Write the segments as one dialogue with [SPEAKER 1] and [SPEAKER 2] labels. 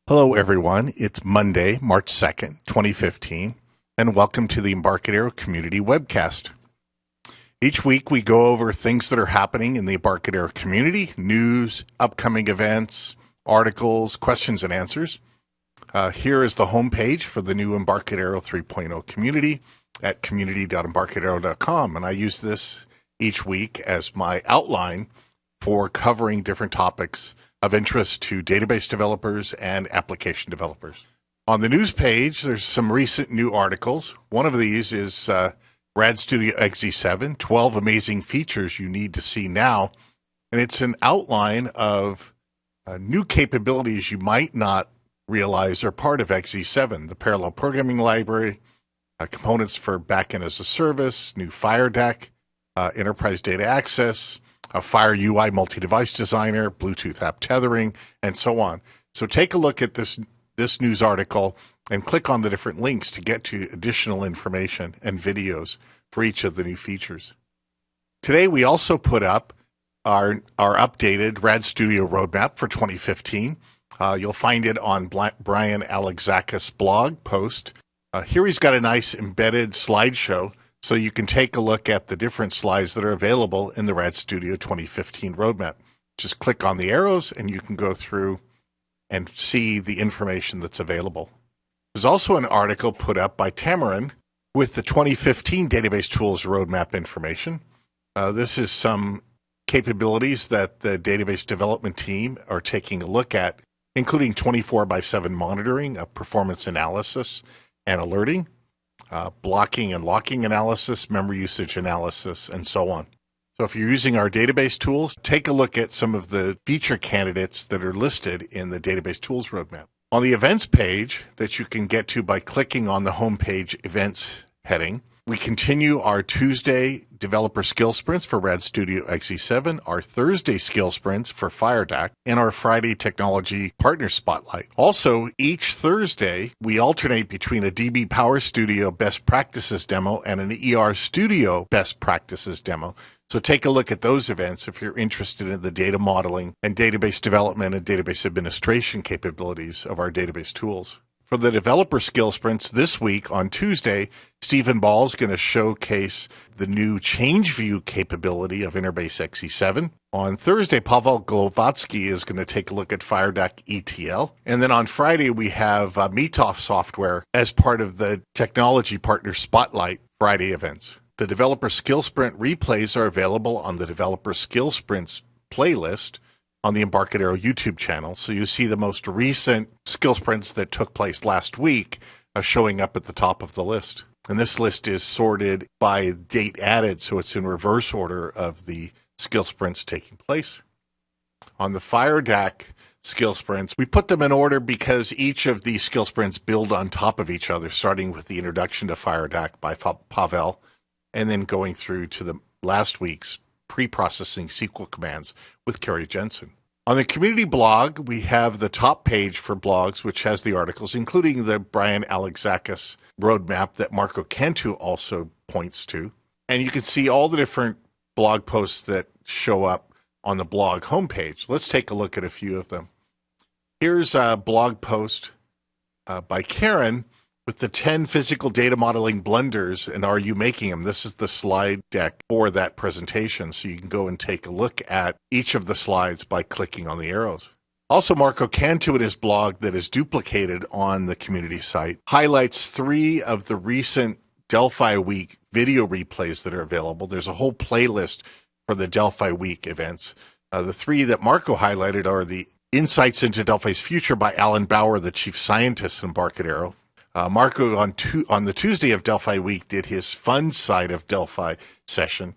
[SPEAKER 1] Hello, everyone. It's Monday, March 2nd, 2015, and welcome to the Embarcadero Community Webcast. Each week, we go over things that are happening in the Embarcadero community, news, upcoming events, articles, questions, and answers. Here is the homepage for the new Embarcadero 3.0 community at community.embarcadero.com, and I use this each week as my outline for covering different topics of interest to database developers and application developers. On the news page, there's some recent new articles. One of these is Rad Studio XZ7, 12 amazing features you need to see now. And it's an outline of new capabilities you might not realize are part of XZ7, the parallel programming library, components for backend as a service, new Fire Deck, enterprise data access, a Fire UI multi-device designer, Bluetooth app tethering, and so on. So take a look at this news article and click on the different links to get to additional information and videos for each of the new features. Today, we also put up our updated Rad Studio Roadmap for 2015. You'll find it on Brian Alexakis' blog post. Here he's got a nice embedded slideshow, so you can take a look at the different slides that are available in the Rad Studio 2015 roadmap. Just click on the arrows and you can go through and see the information that's available. There's also an article put up by Tamarin with the 2015 Database Tools Roadmap information. This is some capabilities that the database development team are taking a look at, including 24/7 monitoring of performance analysis and alerting, blocking and locking analysis, memory usage analysis, and so on. So if you're using our database tools, take a look at some of the feature candidates that are listed in the database tools roadmap. On the events page that you can get to by clicking on the homepage events heading, we continue our Tuesday developer skill sprints for Rad Studio XZ7, our Thursday skill sprints for Fire Deck, and our Friday technology partner spotlight. Also, each Thursday, we alternate between a DB Power Studio best practices demo and an ER Studio best practices demo. So take a look at those events if you're interested in the data modeling and database development and database administration capabilities of our database tools. For the developer skill sprints this week on Tuesday, Stephen Ball is going to showcase the new change view capability of Interbase XZ7. On Thursday, Pavel Glovatsky is going to take a look at Fire Deck ETL. And then on Friday, we have Mitov software as part of the Technology Partner Spotlight Friday events. The developer skill sprint replays are available on the developer skill sprints playlist on the Embarcadero YouTube channel. So you see the most recent skill sprints that took place last week showing up at the top of the list. And this list is sorted by date added, so it's in reverse order of the skill sprints taking place. On the Fire Deck skill sprints, we put them in order because each of these skill sprints build on top of each other, starting with the introduction to Fire Deck by Pavel, and then going through to the last week's pre-processing SQL commands with Kerry Jensen. On the community blog, we have the top page for blogs, which has the articles, including the Brian Alexakis roadmap that Marco Cantu also points to. And you can see all the different blog posts that show up on the blog homepage. Let's take a look at a few of them. Here's a blog post by Karen with the 10 physical data modeling blunders, and are you making them? This is the slide deck for that presentation, so you can go and take a look at each of the slides by clicking on the arrows. Also, Marco Cantu in his blog that is duplicated on the community site highlights 3 of the recent Delphi Week video replays that are available. There's a whole playlist for the Delphi Week events. The 3 that Marco highlighted are the Insights into Delphi's Future by Alan Bauer, the chief scientist in Embarcadero. Marco on the Tuesday of Delphi Week did his fun side of Delphi session.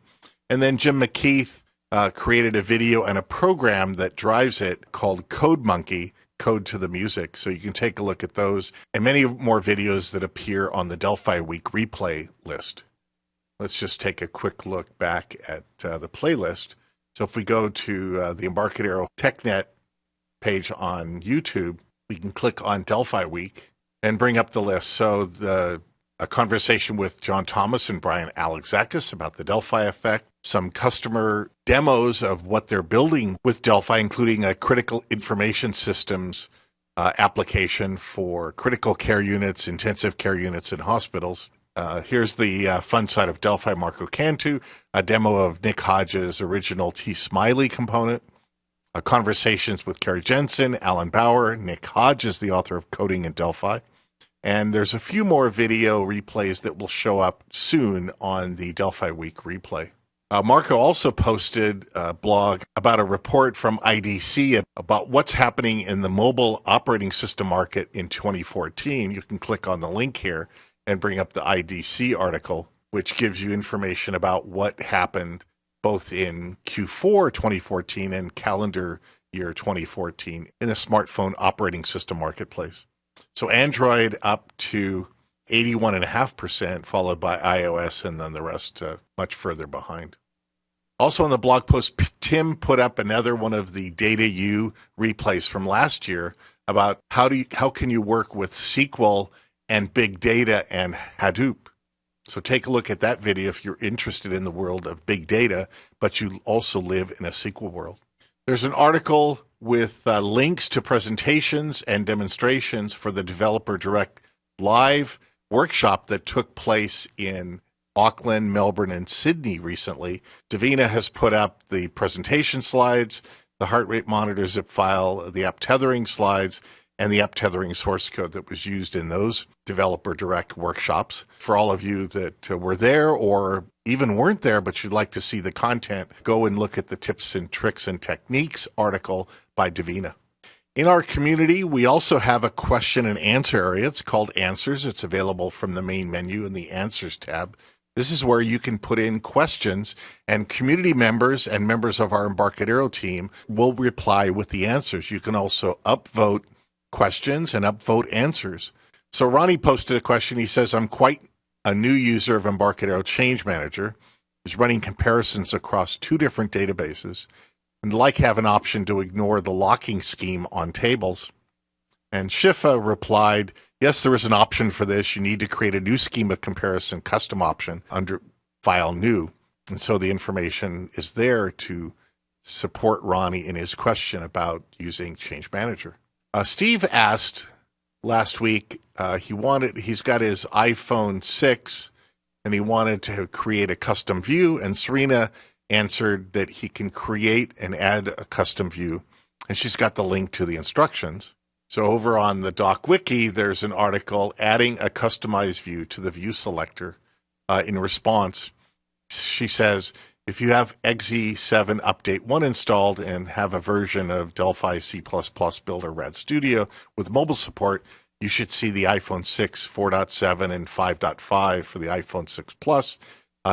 [SPEAKER 1] And then Jim McKeith created a video and a program that drives it called Code Monkey, Code to the Music. So you can take a look at those and many more videos that appear on the Delphi Week replay list. Let's just take a quick look back at the playlist. So if we go to the Embarcadero TechNet page on YouTube, we can click on Delphi Week and bring up the list. So a conversation with John Thomas and Brian Alexakis about the Delphi effect, some customer demos of what they're building with Delphi, including a critical information systems application for critical care units, intensive care units in hospitals. Here's the fun side of Delphi Marco Cantu, a demo of Nick Hodges' original T-Smiley component, conversations with Kerry Jensen, Alan Bauer. Nick Hodges, the author of Coding in Delphi. And there's a few more video replays that will show up soon on the Delphi Week replay. Marco also posted a blog about a report from IDC about what's happening in the mobile operating system market in 2014. You can click on the link here and bring up the IDC article, which gives you information about what happened both in Q4 2014 and calendar year 2014 in the smartphone operating system marketplace. So Android up to 81.5%, followed by iOS, and then the rest much further behind. Also on the blog post, Tim put up another one of the Data U replays from last year about how can you work with SQL and big data and Hadoop. So take a look at that video if you're interested in the world of big data, but you also live in a SQL world. There's an article with links to presentations and demonstrations for the Developer Direct Live workshop that took place in Auckland, Melbourne, and Sydney recently. Davina has put up the presentation slides, the heart rate monitor zip file, the app tethering slides, and the app tethering source code that was used in those Developer Direct workshops. For all of you that were there or even weren't there, but you'd like to see the content, go and look at the Tips and Tricks and Techniques article by Davina. In our community, we also have a question and answer area. It's called Answers. It's available from the main menu in the Answers tab. This is where you can put in questions, and community members and members of our Embarcadero team will reply with the answers. You can also upvote questions and upvote answers. So Ronnie posted a question. He says, I'm quite a new user of Embarcadero Change Manager. He's running comparisons across 2 different databases and like have an option to ignore the locking scheme on tables. And Shifa replied, yes, there is an option for this. You need to create a new schema comparison custom option under File New. And so the information is there to support Ronnie in his question about using Change Manager. Steve asked last week, he's got his iPhone 6 and he wanted to create a custom view, and Serena answered that he can create and add a custom view, and she's got the link to the instructions. So over on the Doc Wiki, there's an article adding a customized view to the view selector. In response, she says, if you have EXE 7 Update 1 installed and have a version of Delphi C++ Builder Rad Studio with mobile support, you should see the iPhone 6 4.7 and 5.5 for the iPhone 6 Plus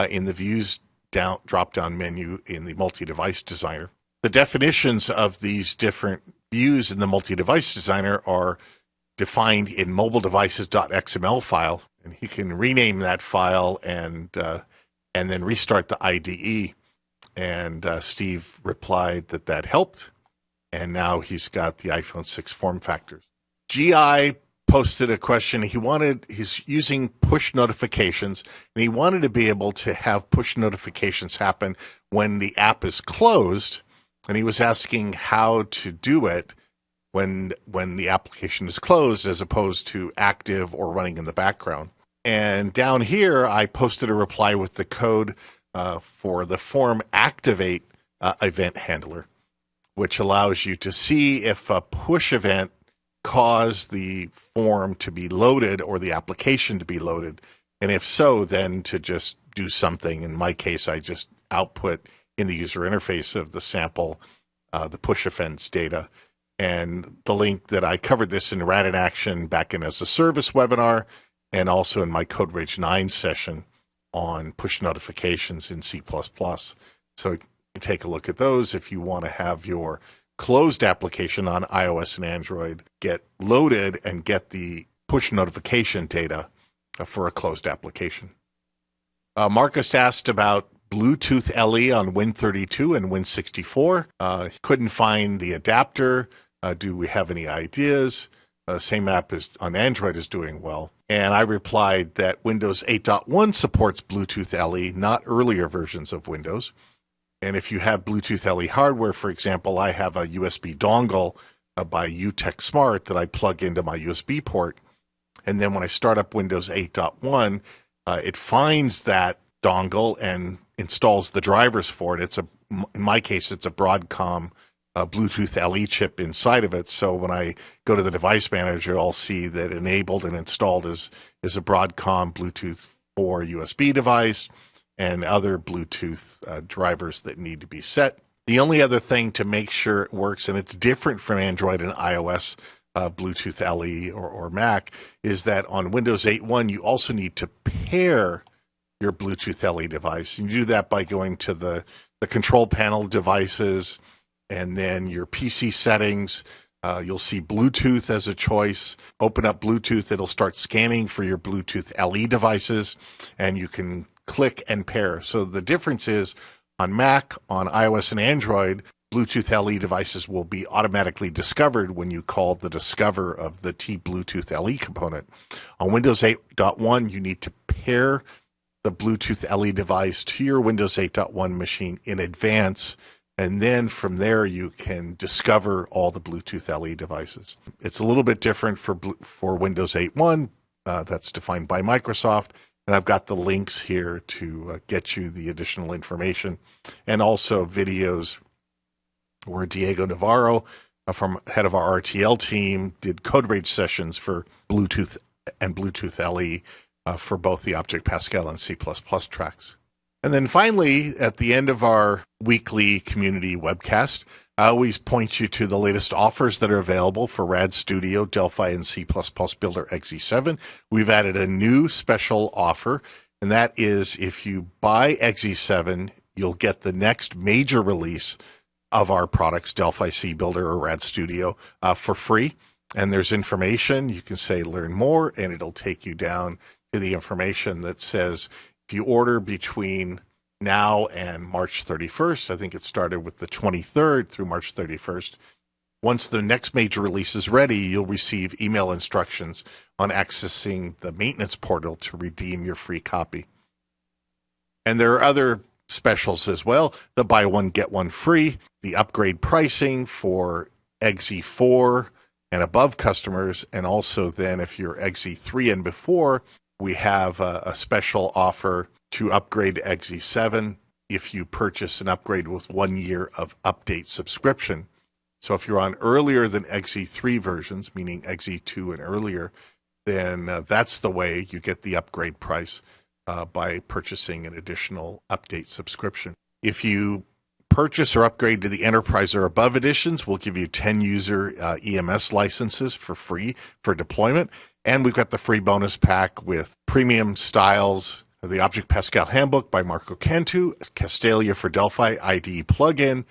[SPEAKER 1] in the Views drop-down menu in the Multi-Device Designer. The definitions of these different views in the Multi-Device Designer are defined in mobiledevices.xml file, and he can rename that file and then restart the IDE. And Steve replied that helped, and now he's got the iPhone 6 form factors. GI posted a question. He's using push notifications, and he wanted to be able to have push notifications happen when the app is closed, and he was asking how to do it when the application is closed as opposed to active or running in the background. And down here, I posted a reply with the code for the form activate event handler, which allows you to see if a push event caused the form to be loaded or the application to be loaded. And if so, then to just do something. In my case, I just output in the user interface of the sample the push events data. And the link that I covered this in Rad in Action back in as a service webinar, and also in my Code Rage 9 session on push notifications in C++. So you can take a look at those if you want to have your closed application on iOS and Android get loaded and get the push notification data for a closed application. Marcus asked about Bluetooth LE on Win32 and Win64. He couldn't find the adapter. Do we have any ideas? Same app on Android is doing well. And I replied that Windows 8.1 supports Bluetooth LE, not earlier versions of Windows. And if you have Bluetooth LE hardware, for example, I have a USB dongle by UTech Smart that I plug into my USB port. And then when I start up Windows 8.1, it finds that dongle and installs the drivers for it. In my case, it's a Broadcom Bluetooth LE chip inside of it. So when I go to the device manager, I'll see that enabled and installed is a Broadcom Bluetooth 4 USB device and other Bluetooth drivers that need to be set. The only other thing to make sure it works, and it's different from Android and iOS Bluetooth LE or Mac, is that on Windows 8.1, you also need to pair your Bluetooth LE device. You do that by going to the control panel devices and then your PC settings. You'll see Bluetooth as a choice. Open up Bluetooth. It'll start scanning for your Bluetooth LE devices, and you can click and pair. So the difference is on Mac, on iOS and Android, Bluetooth LE devices will be automatically discovered when you call the discover of the T Bluetooth LE component. On Windows 8.1, you need to pair the Bluetooth LE device to your Windows 8.1 machine in advance, and then from there you can discover all the Bluetooth LE devices. It's a little bit different for Windows 8.1. That's defined by Microsoft. And I've got the links here to get you the additional information, and also videos where Diego Navarro, from head of our RTL team, did code rage sessions for Bluetooth and Bluetooth LE for both the Object Pascal and C++ tracks. And then finally, at the end of our weekly community webcast, I always point you to the latest offers that are available for Rad Studio, Delphi, and C++ Builder XE7. We've added a new special offer, and that is if you buy XE7, you'll get the next major release of our products, Delphi C Builder or Rad Studio, for free. And there's information. You can say learn more, and it'll take you down to the information that says if you order between now and March 31st, I think it started with the 23rd through March 31st. Once the next major release is ready, you'll receive email instructions on accessing the maintenance portal to redeem your free copy. And there are other specials as well. The buy one, get one free, the upgrade pricing for XE4 and above customers. And also then if you're XE3 and before, we have a special offer to upgrade to XE7 if you purchase an upgrade with 1 year of update subscription. So if you're on earlier than XE3 versions, meaning XE2 and earlier, then that's the way you get the upgrade price by purchasing an additional update subscription. If you purchase or upgrade to the Enterprise or above editions, we'll give you 10 user EMS licenses for free for deployment. And we've got the free bonus pack with premium styles, the Object Pascal Handbook by Marco Cantu, Castalia for Delphi IDE plugin,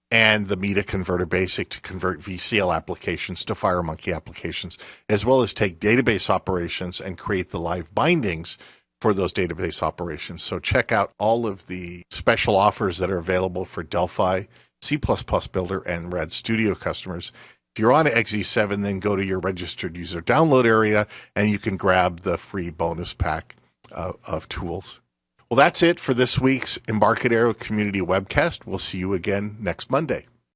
[SPEAKER 1] and the Meta Converter Basic to convert VCL applications to FireMonkey applications, as well as take database operations and create the live bindings for those database operations. So check out all of the special offers that are available for Delphi, C++ Builder, and Rad Studio customers. If you're on XE7, then go to your registered user download area, and you can grab the free bonus pack of tools. Well, that's it for this week's Embarcadero Community Webcast. We'll see you again next Monday.